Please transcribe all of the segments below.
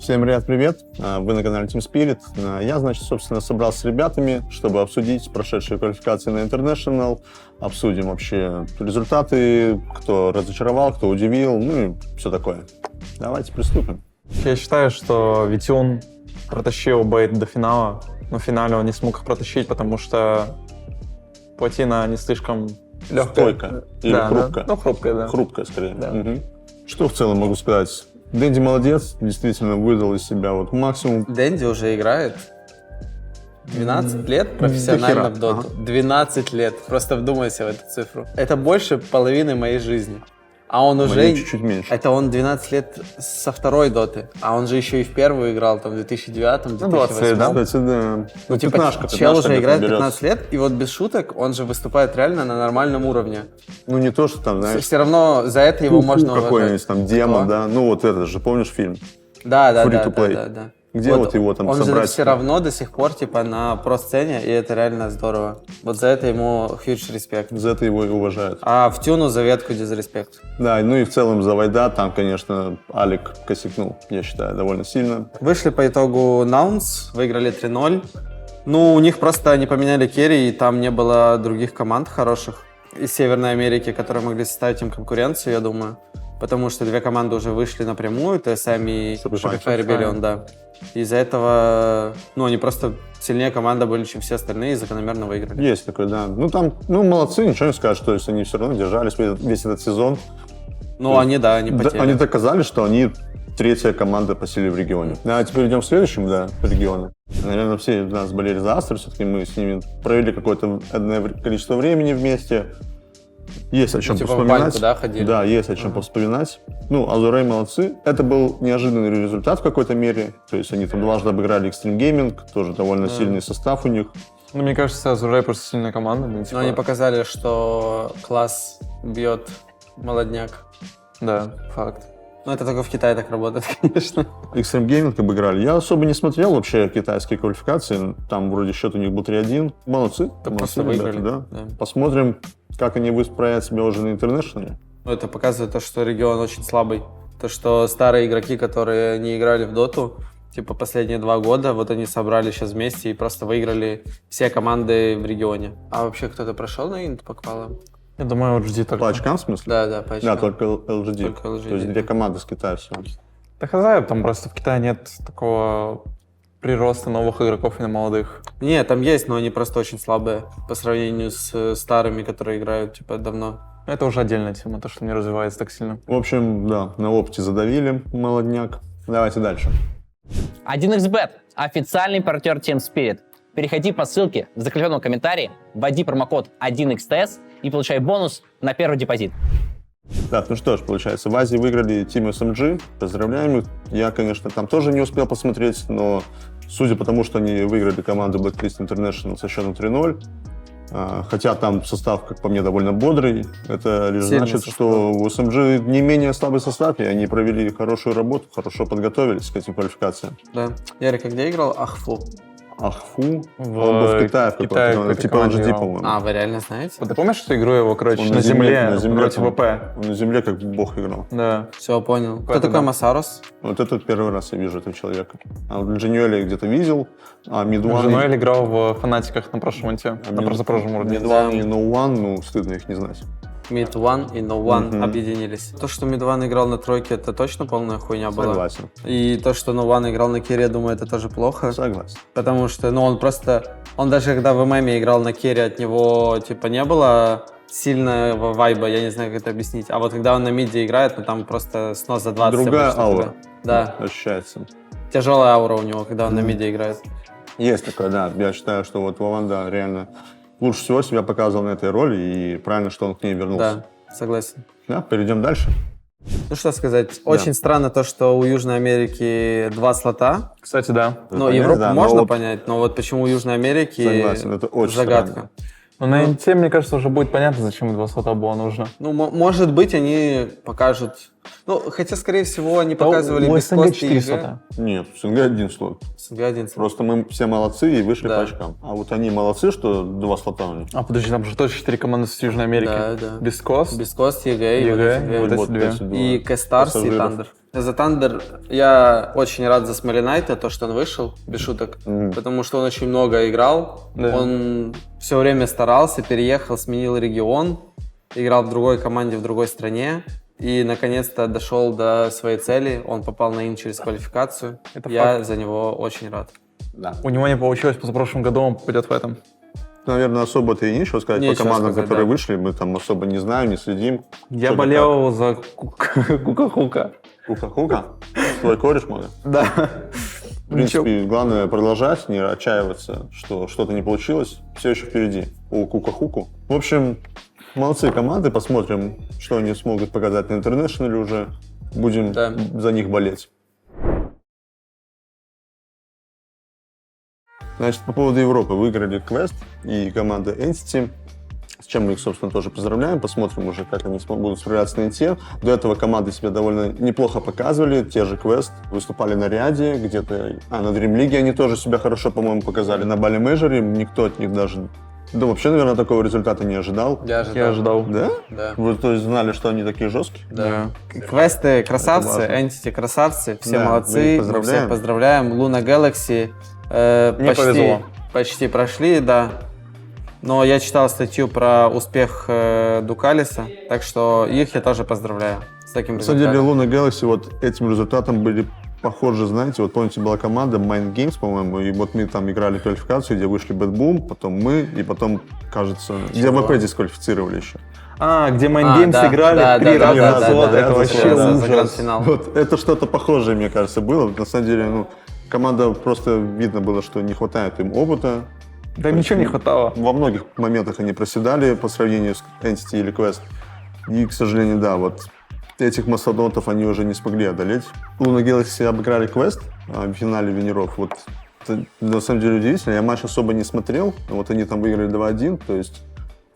Всем привет! Вы на канале Team Spirit. Я, собственно, собрался с ребятами, чтобы обсудить прошедшие квалификации на International. Обсудим вообще результаты, кто разочаровал, кто удивил, ну и все такое. Давайте приступим. Я считаю, что Витюн протащил Бейт до финала, но в финале он не смог их протащить, потому что плотина не слишком легкая. Стойкая или хрупкая? Да. Ну, хрупкая, да. Хрупкая, скорее. Да. Угу. Что в целом могу сказать? Дэнди молодец, действительно выдал из себя вот максимум. Дэнди уже играет 12 лет профессионально в доту. 12 лет. Просто вдумайся в эту цифру. Это больше половины моей жизни. А он уже... Мне чуть-чуть меньше. Это он 12 лет со второй доты. А он же еще и в первую играл, там, в 2009-м, 2008-м. 20 лет, да? Кстати, да. Ну, типа, чел уже играет 15 лет, и вот без шуток, он же выступает реально на нормальном уровне. Ну, не то, что там, знаешь... Все равно за это его можно уважать. Какой-нибудь там демон, да? Ну, вот это же, помнишь фильм? Да. Free-to-play. Где вот его там он собрать? Он же все равно до сих пор типа на про-сцене, и это реально здорово. Вот за это ему huge респект. За это его и уважают. А в тюну за ветку дизреспект. Да, ну и в целом за Вайда там, конечно, Алик косякнул, я считаю, довольно сильно. Вышли по итогу Наунс, выиграли 3-0. Ну, у них просто не поменяли керри, и там не было других команд хороших из Северной Америки, которые могли составить им конкуренцию, я думаю. Потому что две команды уже вышли напрямую, TSM и Shopify Rebellion, да. Из-за этого, ну, они просто сильнее команда были, чем все остальные, и закономерно выиграли. Есть такое, да. Ну, там, ну, молодцы, ничего не скажешь, то есть они все равно держались весь этот сезон. Ну, они потели. Они доказали, что они третья команда по силе в регионе. А теперь идем к следующему, да, по региону. Наверное, все у нас болели за Астер, все-таки мы с ними провели какое-то количество времени вместе. Есть о чем повспоминать. В баньку, да, ходили? Да, есть о чем повспоминать. Ну, Азурей молодцы. Это был неожиданный результат в какой-то мере. То есть они там дважды обыграли Extreme Gaming, тоже довольно сильный состав у них. Ну, мне кажется, Азурей просто сильная команда. Но они показали, что класс бьет молодняк. Да, факт. Ну, это только в Китае так работает, конечно. Extreme Gaming обыграли. Я особо не смотрел вообще китайские квалификации. Там вроде счет у них был 3-1. Молодцы. Да, молодцы просто ребята, выиграли. Да. Да. Посмотрим, как они будут проявлять себя уже на International. Ну, это показывает то, что регион очень слабый. То, что старые игроки, которые не играли в доту, типа последние 2 года, вот они собрали сейчас вместе и просто выиграли все команды в регионе. А вообще кто-то прошел на инт по квалам? Я думаю, LGD только. По очкам, в смысле? Да, по очкам. Да, только LGD. Только LGD. То есть 2 команды с Китая всего. Да хз, там просто в Китае нет такого прироста новых игроков и на молодых. Нет, там есть, но они просто очень слабые по сравнению с старыми, которые играют типа давно. Это уже отдельная тема, то, что не развивается так сильно. В общем, да, на опыте задавили молодняк. Давайте дальше. 1xBet – официальный партнер Team Spirit. Переходи по ссылке в закрепленном комментарии, вводи промокод 1xts и получай бонус на первый депозит. Да, ну что ж, получается, в Азии выиграли Team SMG. Поздравляем их. Я, конечно, там тоже не успел посмотреть, но судя по тому, что они выиграли команду Blacklist International со счетом 3-0, хотя там состав, как по мне, довольно бодрый, это лишь сильный значит, состав. что у SMG не менее слабый состав, и они провели хорошую работу, хорошо подготовились к этим квалификациям. Да. Ярик, а где играл? Ахфу. Ахфу, В он был в Китае, Китае какой-то, типа команде LGD, играл. по-моему. А, вы реально знаете? Ты помнишь эту игру его, короче, Он на земле против там, ВП? Он на земле как бог играл. Да. Все, понял. Кто Поэтому- такой Масарос? Вот это первый раз я вижу этого человека. А вот Джиньоли где-то видел, а Мидуан... Жануэль играл в фанатиках на прошлом анте, на позапрошлом уровне. Мидуан и No One, ну, стыдно их не знать. Mid One и No One объединились. То, что Mid One играл на тройке, это точно полная хуйня была. Согласен. И то, что No One играл на керри, я думаю, это тоже плохо. Согласен. Потому что, ну, он даже когда в ММе играл на керри, от него, типа, не было сильного вайба, я не знаю, как это объяснить. А вот когда он на миде играет, ну, там просто снос за 20. Другая обычно аура. тогда. Да. Ощущается. Тяжелая аура у него, когда он на миде играет. Есть такое, да. Я считаю, что вот Ваванда реально лучше всего себя показывал на этой роли, и правильно, что он к ней вернулся. Да, согласен. Да, перейдем дальше. Ну, что сказать, очень странно то, что у Южной Америки 2 слота. Кстати, да. Ну, Понятно, Европу да, но можно вот- понять, но вот почему у Южной Америки Согласен, это очень загадка. странно. Но на инте, мне кажется, уже будет понятно, зачем 2 слота было нужно. Ну, может быть, они покажут... Ну, хотя, скорее всего, они показывали у без СНГ коста 4 ЕГЭ. слота. Нет, в СНГ один слот. СНГ 1 слот. Просто мы все молодцы и вышли Да. по очкам. А вот они молодцы, что 2 слота у них. А, подожди, там же тоже 4 команды с Южной Америки. Да, да. Без кост, Без кост ЕГЭ и ЕГЭ, вот вот эти эти две. две. И Кэстарс и Пассажиров. Тандер. За Thunder я очень рад за Смолинайта, то, что он вышел, без шуток, потому что он очень много играл. Да. Он все время старался, переехал, сменил регион, играл в другой команде в другой стране и наконец-то дошел до своей цели. Он попал на ин через квалификацию. Это Я факт. за него очень рад. Да. У него не получилось, позапрошлом году он попадет в этом. Наверное, особо-то и нечего сказать Нечего по командам, сказать, которые да. вышли. Мы там особо не знаем, не следим. Я Что да болел за Кука-Хука. Хука-хука. Твой кореш, много. Да. В принципе, главное продолжать, не отчаиваться, что что-то не получилось. Все еще впереди у Кука-хуку. В общем, молодцы команды. Посмотрим, что они смогут показать на интернешнале уже. Будем Да. за них болеть. Значит, по поводу Европы. Выиграли Quest и команда Entity, с чем мы их, собственно, тоже поздравляем. Посмотрим уже, как они будут справляться на Инте. До этого команды себя довольно неплохо показывали. Те же Quest выступали на ряде, где-то... на Dream League они тоже себя хорошо, по-моему, показали. На Бали Мейджоре никто от них даже... Да вообще, наверное, такого результата не ожидал. Я ожидал. Я ожидал. Да? Да. Вы, то есть, знали, что они такие жесткие? Да. Квесты красавцы, Это важно. Entity красавцы, все Да, мы молодцы, их мы поздравляем. всех поздравляем. Luna Galaxy Мне повезло. почти прошли, да. Но я читал статью про успех Дукалиса, так что их я тоже поздравляю с таким На самом деле, результатом. Luna Galaxy вот этим результатом были похожи, знаете, вот помните, была команда Mind Games, по-моему, и вот мы там играли квалификацию, где вышли Bad Boom, потом мы, и потом, кажется, где ВП дисквалифицировали еще. Где Mind Games да, играли да, 3 да, раза да, назад. да, Это да, вообще да, за ужас. гранд-финал. Вот это что-то похожее, мне кажется, было. На самом деле, ну, команда просто видно было, что не хватает им опыта. Да им ничего не хватало. Во многих моментах они проседали по сравнению с Entity или Quest. И, к сожалению, да, вот этих мастодонтов они уже не смогли одолеть. Luna Galaxy обыграли Quest в финале Венеров. Вот это, на самом деле удивительно. Я матч особо не смотрел. Но вот они там выиграли 2-1. То есть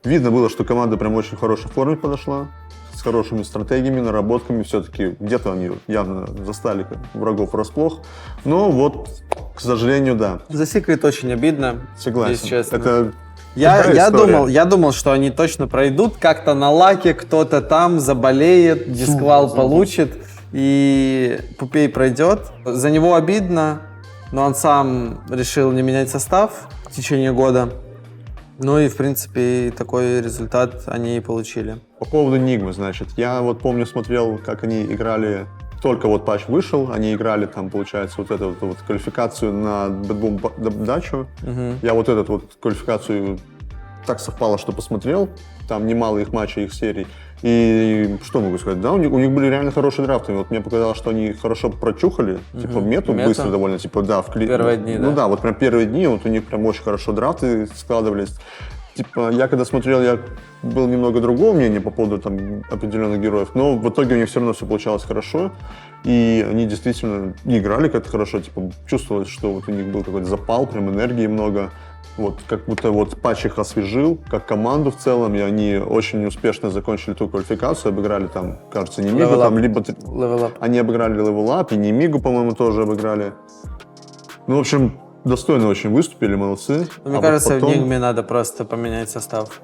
видно было, что команда прям очень в хорошей форме подошла. С хорошими стратегиями, наработками. Все-таки где-то они явно застали врагов врасплох. Но вот, к сожалению, да, За Secret очень обидно, согласен. если честно. Это Я такая история. думал, что они точно пройдут, как-то на лаке кто-то там заболеет, дисквал получит, и Пупей пройдет. За него обидно, но он сам решил не менять состав в течение года. Ну и, в принципе, такой результат они и получили. По поводу Нигмы, значит, я вот помню, смотрел, как они играли, только вот патч вышел, они играли там, получается, вот эту вот квалификацию на Bad Boom дачу. Я вот эту вот квалификацию так совпало, что посмотрел, там немало их матчей, их серий. И что могу сказать, да, у них были реально хорошие драфты. Вот мне показалось, что они хорошо прочухали, типа мету Мета. быстро довольно, типа да, Первые дни, ну да. да, вот прям первые дни, вот у них прям очень хорошо драфты складывались. Типа, я когда смотрел, я был немного другого мнения по поводу там определенных героев, но в итоге у них все равно все получалось хорошо, и они действительно играли как-то хорошо, типа, чувствовалось, что вот у них был какой-то запал, прям энергии много, вот как будто вот патч их освежил, как команду в целом, и они очень успешно закончили ту квалификацию, обыграли там, кажется, не Мигу, Level там, Up. либо Level Up. они обыграли Level Up, и не Мигу, по-моему, тоже обыграли. Ну, в общем, достойно очень выступили, молодцы. Ну, мне А вот кажется, потом- в Нигме надо просто поменять состав.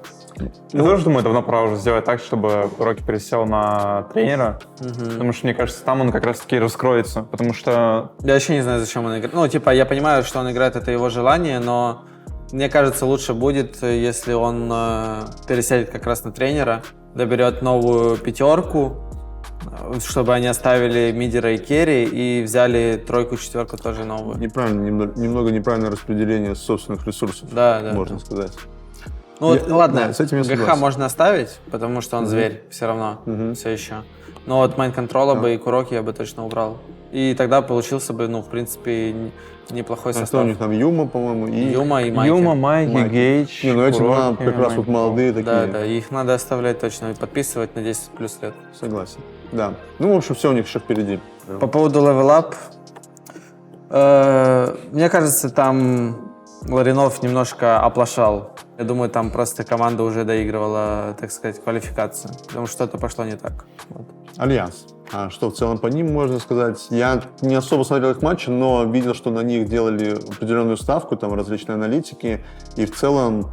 Я тоже думаю, давно пора уже сделать так, чтобы Рокки пересел на тренера, потому что, мне кажется, там он как раз-таки раскроется, потому что Я вообще не знаю, зачем он играет. Ну, типа, я понимаю, что он играет, это его желание, но мне кажется, лучше будет, если он пересядет как раз на тренера, доберет новую пятерку, чтобы они оставили мидера и керри и взяли тройку, четверку тоже новую. Неправильно, немного неправильное распределение собственных ресурсов, Да, да. можно сказать. Ну вот, Я- ладно, да, с этим я ГХ согласен. можно оставить, потому что он зверь все равно, все еще. Но вот майнд-контрола бы и Куроки я бы точно убрал. И тогда получился бы, ну, в принципе, неплохой А что у состав. них там, Юма, по-моему, и... Юма и Майки. Юма, Майки, Майки. Гейдж, Не, ну эти два Куроки, как раз вот Майки. молодые такие. Да, да, их надо оставлять точно и подписывать на 10 плюс лет. Согласен. Да. Ну, в общем, все у них еще впереди. По поводу Level Up, мне кажется, там Ларинов немножко оплошал. Я думаю, там просто команда уже доигрывала, так сказать, квалификацию. Потому что что-то пошло не так. Вот. Альянс. А что в целом по ним можно сказать? Я не особо смотрел их матчи, но видел, что на них делали определенную ставку, там различные аналитики. И в целом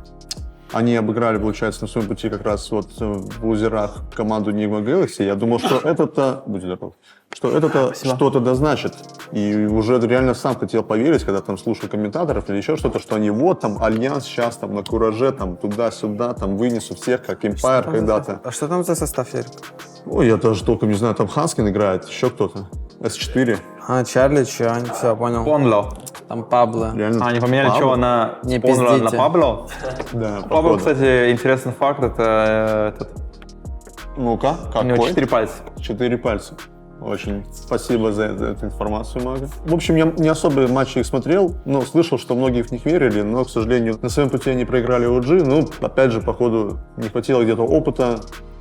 они обыграли, получается, на своем пути как раз вот в лузерах команду Nigma Galaxy. Я думал, что это-то, будь здоров, что это-то что-то да значит. И уже реально сам хотел поверить, когда там слушал комментаторов или еще что-то, что они вот там Альянс сейчас там на кураже, там туда-сюда, там вынесут всех, как Empire когда-то. А что там за состав, Ярик? Ой, я даже толком не знаю, там Хаскин играет, еще кто-то. С4. А, Чарли, Чуань, все, понял. Понло. Там Пабло. Реально. Они поменяли Пабло? чего на Не Понло на пиздите. Пабло? Да, Пабло, походу. кстати, интересный факт, это этот, Ну-ка, у него какой? 4 пальца. 4 пальца. Очень спасибо за эту информацию, Мага. В общем, я не особо матчи их смотрел, но слышал, что многие в них верили, но, к сожалению, на своем пути они проиграли OG. Ну, опять же, походу, не хватило где-то опыта,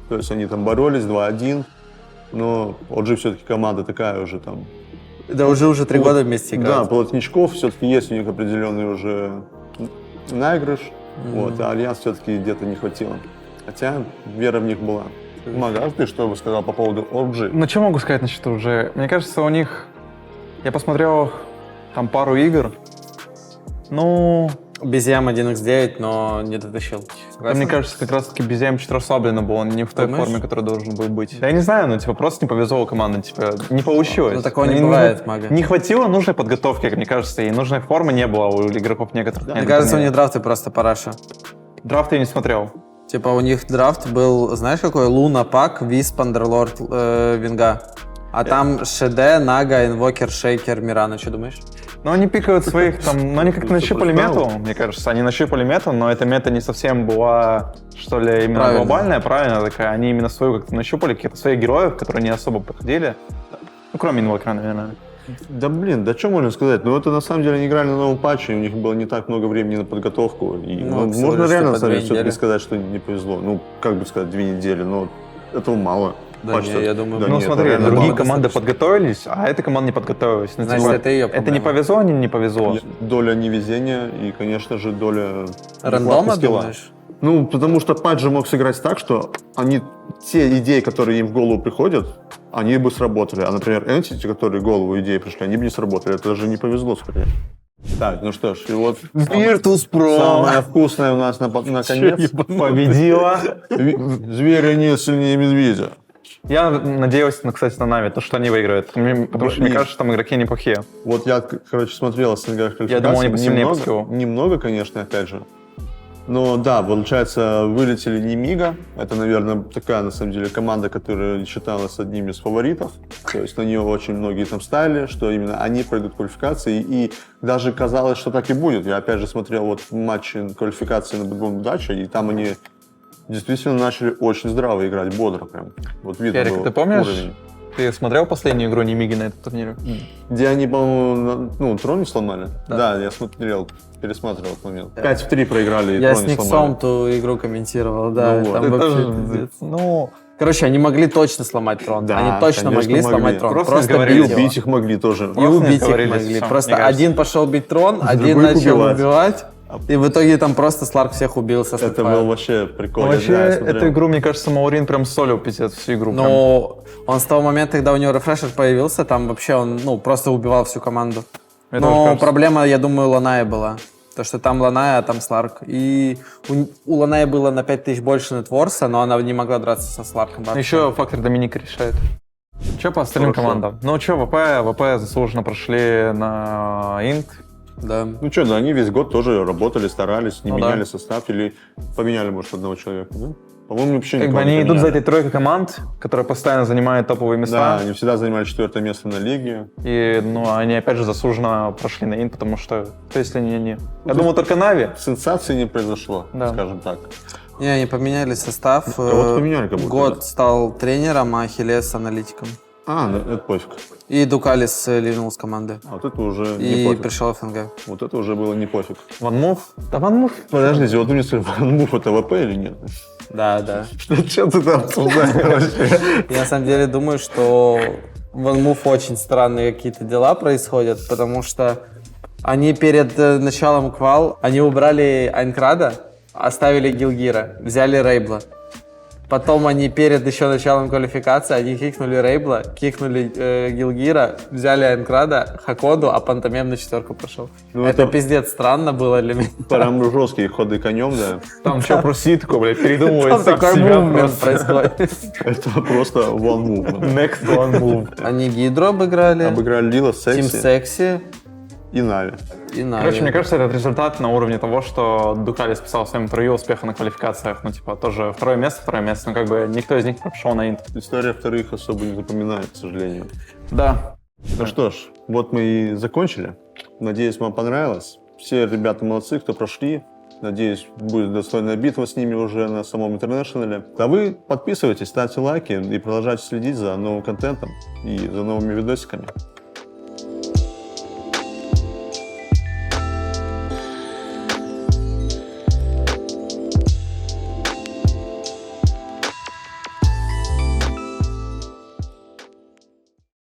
то есть они там боролись 2-1, но OG все-таки команда такая уже там. Да уже 3 года вместе Да, играют. Плотничков все-таки есть у них определенный уже наигрыш, вот, а Альянс все-таки где-то не хватило. Хотя вера в них была. Мага, а ты что бы сказал по поводу OG? Ну, что могу сказать насчет уже? Мне кажется, у них... Я посмотрел там пару игр. Ну, Безьям 1x9, но не дотащил. мне кажется, как раз-таки Безьям чуть расслабленно был. Он не в той Думаешь? форме, которой должен был быть. Я не знаю, ну, типа, просто не повезло у команды. Типа, не получилось. Ну, такого не Ну, бывает, Мага. Не хватило нужной подготовки, как мне кажется, и нужной формы не было у игроков некоторых. Мне кажется, у них драфты просто параша. Драфт я не смотрел. Типа у них драфт был, знаешь какой? Луна, Пак, Висп, Андерлорд, Винга. А там ШД, Нага, Инвокер, Шейкер, Мирана. Что думаешь? Но они пикают своих там, ну они как-то нащупали Суперстаров. мету, мне кажется. Они нащупали мету, но эта мета не совсем была, что ли, именно Правильно. глобальная, правильно такая. Они именно свою как-то нащупали, каких-то своих героев, которые не особо подходили. Ну, кроме Инвокера, наверное. Да блин, да что можно сказать? Ну это на самом деле они играли на новом патче, у них было не так много времени на подготовку. И, Ну, всего можно лишь реально типа на самом деле 2 все-таки недели. сказать, что не повезло. Ну, как бы сказать, 2 недели, но этого мало. Да Патч не, всё- я думаю, да Ну нет, смотри, реально другие мало. команды достаточно. подготовились, а эта команда не подготовилась. Ну, Значит, типа, это её это не проблема. повезло, не повезло. Доля невезения и, конечно же, доля Рандома, нехватки скилла. думаешь? Ну, потому что патч же мог сыграть так, что они, те идеи, которые им в голову приходят, они бы сработали. А, например, Entity, которые в голову идеи пришли, они бы не сработали. Это же не повезло, скорее. Так, ну что ж, и вот Virtus Pro. самое вкусное у нас наконец. Победила. Зверя нет сильнее медведя. Я надеялся, кстати, на Нави, то, что они выиграют. Потому что мне И- кажется, там игроки неплохие. Вот я, короче, смотрел СНГ квалификации. думал, они посильнее по скиллу. Немного, конечно, опять же. Но да, получается, вылетели Немига. Это, наверное, такая, на самом деле, команда, которая считалась одним из фаворитов. То есть на нее очень многие там ставили, что именно они пройдут квалификации. И даже казалось, что так и будет. Я, опять же, смотрел вот матчи квалификации на Бэтбом Дача, и там они действительно начали очень здраво играть, бодро прям. Вот видно Ярик, было ты помнишь, уровень. ты смотрел последнюю игру Немиги на этом турнире? Где они, по-моему, трон не сломали? Да. Да, я смотрел, пересматривал этот момент. 5-3 проиграли, и Я трон с не Никсом сломали. ту игру комментировал, да. Ну вот. там Это вообще же, пиздец. ну, Короче, они могли точно сломать трон. Да, Они точно конечно, могли могли. сломать трон. Просто И говорили, бить его. убить их могли тоже. И Просто убить их договорились, могли. всё, Просто мне кажется. один пошел бить трон, один другой начал убивать. убивать. И в итоге там просто Сларк всех убил со Это Starfire. был вообще ну, прикольно. вообще, да, я смотрел. эту игру, мне кажется, Маурин прям солил пиздец всю игру. прям. Но он с того момента, когда у него рефрешер появился, там вообще он просто убивал всю команду. Мне тоже Но кажется. проблема, я думаю, Ланая была. То, что там Ланая, а там Сларк. И у Ланая было на 5000 больше нетворса, но она не могла драться со Сларком вообще. Еще фактор Доминика решает. Че по остальным Хорошо. командам? Ну что, ВП заслуженно прошли на Инт. Да. Ну что, да, они весь год тоже работали, старались, не Ну да. меняли состав или поменяли, может, одного человека, да? По-моему, вообще Как бы никого не они идут за поменяли. этой тройкой команд, которая постоянно занимает топовые Да, места. они всегда занимали 4 место на лиге. И, ну, они опять же заслуженно прошли на Инт, потому что, то если не они. Я думал, только Нави. Сенсации не произошло, Да. скажем так. Не, они поменяли состав. Кого-то поменяли как будто, Год да. стал тренером, а Хилес аналитиком. А, ну, это пофиг. И Дукалис ливнул с команды. А вот это уже не И пофиг. пришел ФНГ. Вот это уже было не пофиг. Ван Мув. Да Ван Мув. Подождите, вот вы мне сказали, Ван Мув это ВП или нет? Да, да. Что ты там обсуждаешь вообще? Я на самом деле думаю, что в Анмув очень странные какие-то дела происходят, потому что они перед началом квал, они убрали Айнкрада, оставили Гилгира, взяли Рейбла. Потом они перед еще началом квалификации, они кикнули Рейбла, кикнули Гилгира, взяли Айнкрада, Хакоду, а Пантомем на 4 прошел. Ну, это это- пиздец странно было для меня. Прям жесткие ходы конем, да. Там что, пруситку, блядь, передумывает Там сам такой себя мувмент просто. происходит. Это просто one move. Next one move. Они Гидру обыграли, Обыграли Лила, Тим Секси Секси и Нави. и Нави. Короче, мне кажется, этот результат на уровне того, что Дукали списал в своем интервью успеха на квалификациях. Ну, типа, тоже второе место. Но как бы никто из них не пошел на инт. История вторых особо не запоминает, к сожалению. Да. Ну что ж, вот мы и закончили. Надеюсь, вам понравилось. Все ребята молодцы, кто прошли. Надеюсь, будет достойная битва с ними уже на самом интернешнале. А вы подписывайтесь, ставьте лайки и продолжайте следить за новым контентом и за новыми видосиками.